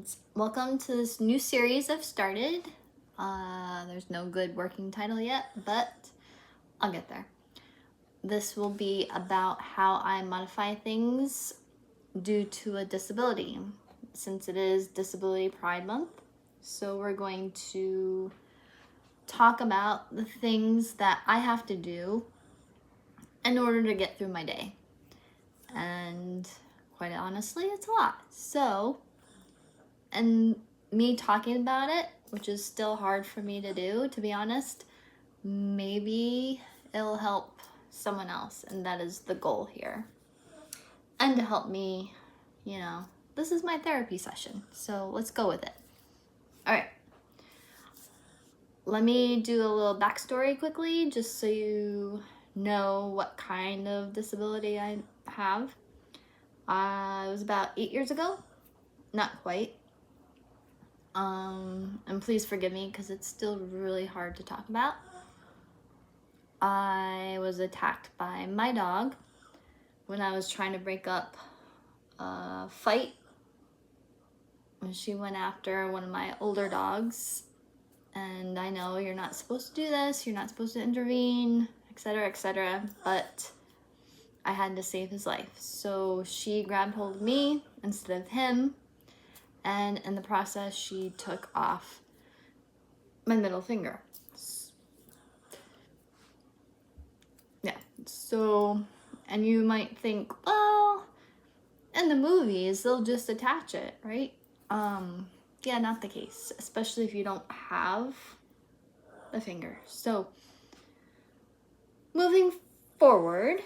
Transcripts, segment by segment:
friends. Welcome to this new series I've started. There's no good working title yet, but I'll get there. This will be about how I modify things due to a disability, since it is Disability Pride Month. So we're going to talk about the things that I have to do in order to get through my day. And quite honestly, it's a lot. So, and me talking about it, which is still hard for me to do, to be honest, maybe it'll help someone else, and that is the goal here. And to help me, this is my therapy session, so let's go with it. All right. Let me do a little backstory quickly, just so you know what kind of disability I have. It was about 8 years ago, not quite. And please forgive me because it's still really hard to talk about. I was attacked by my dog when I was trying to break up a fight. She went after one of my older dogs, and I know you're not supposed to do this, you're not supposed to intervene, etc., but I had to save his life. So she grabbed hold of me instead of him, and in the process, she took off my middle finger. Yeah, so, and you might think, well, in the movies, they'll just attach it, right? Yeah, not the case, especially if you don't have the finger. So, moving forward,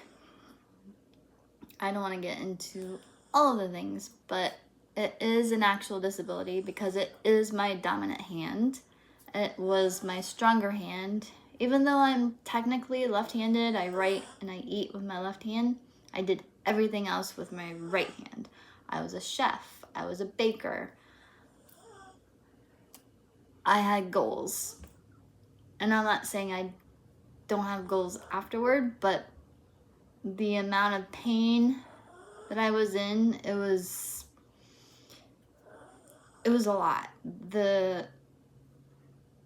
I don't want to get into all of the things, but it is an actual disability because it is my dominant hand. It was my stronger hand. Even though I'm technically left-handed, I write and I eat with my left hand, I did everything else with my right hand. I was a chef. I was a baker. I had goals. And I'm not saying I don't have goals afterward, but the amount of pain that I was in, it was a lot. The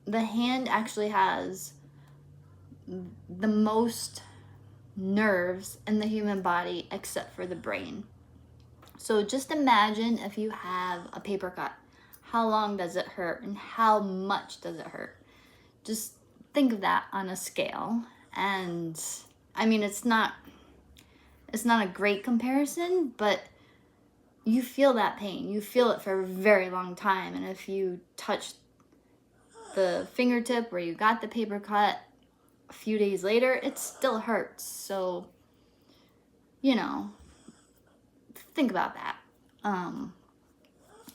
hand actually has the most nerves in the human body except for the brain. So just imagine if you have a paper cut. How long does it hurt and how much does it hurt? Just think of that on a scale. And I mean, it's not a great comparison, but you feel that pain. You feel it for a very long time. And if you touch the fingertip where you got the paper cut a few days later, it still hurts. So, think about that.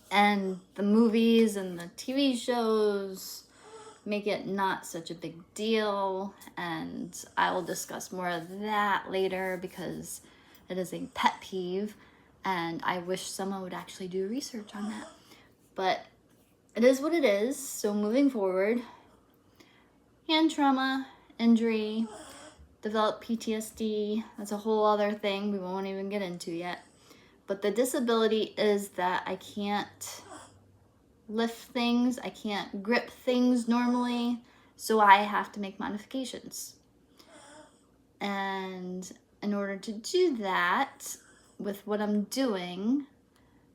And the movies and the TV shows make it not such a big deal, and I will discuss more of that later because it is a pet peeve, and I wish someone would actually do research on that. But it is what it is. So moving forward, hand trauma, injury, developed PTSD, that's a whole other thing we won't even get into yet. But the disability is that I can't lift things, I can't grip things normally, so I have to make modifications. And in order to do that, with what I'm doing,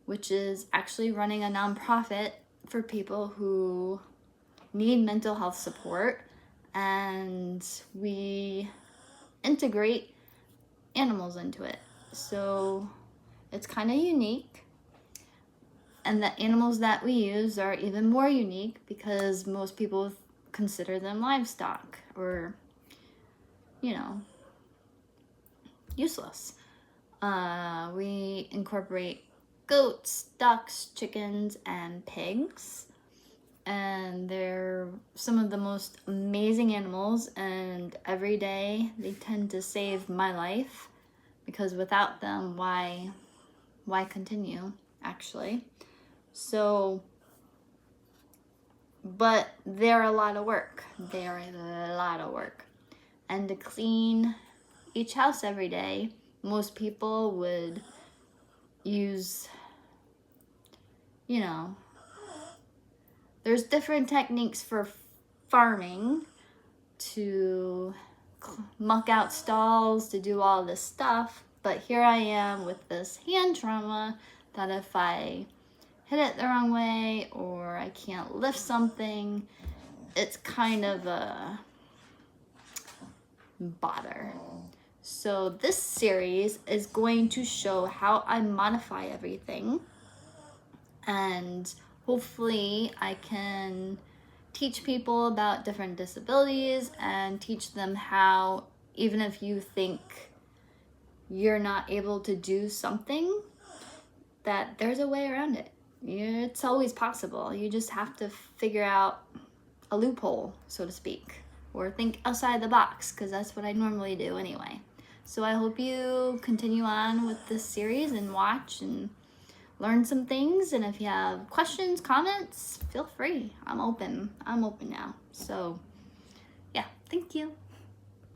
which is actually running a nonprofit for people who need mental health support, and we integrate animals into it. So it's kind of unique. And the animals that we use are even more unique because most people consider them livestock or, useless. We incorporate goats, ducks, chickens, and pigs. And they're some of the most amazing animals, and every day they tend to save my life because without them, why continue, actually? So, but they're a lot of work. And to clean each house every day, most people would use, there's different techniques for farming to muck out stalls, to do all this stuff. But here I am with this hand trauma that if I hit it the wrong way or I can't lift something, it's kind of a bother. So this series is going to show how I modify everything, and hopefully I can teach people about different disabilities and teach them how, even if you think you're not able to do something, that there's a way around it. It's always possible. You just have to figure out a loophole, so to speak, or think outside the box, because that's what I normally do anyway. So I hope you continue on with this series and watch and learn some things. And if you have questions, comments, feel free. I'm open now. So yeah, thank you.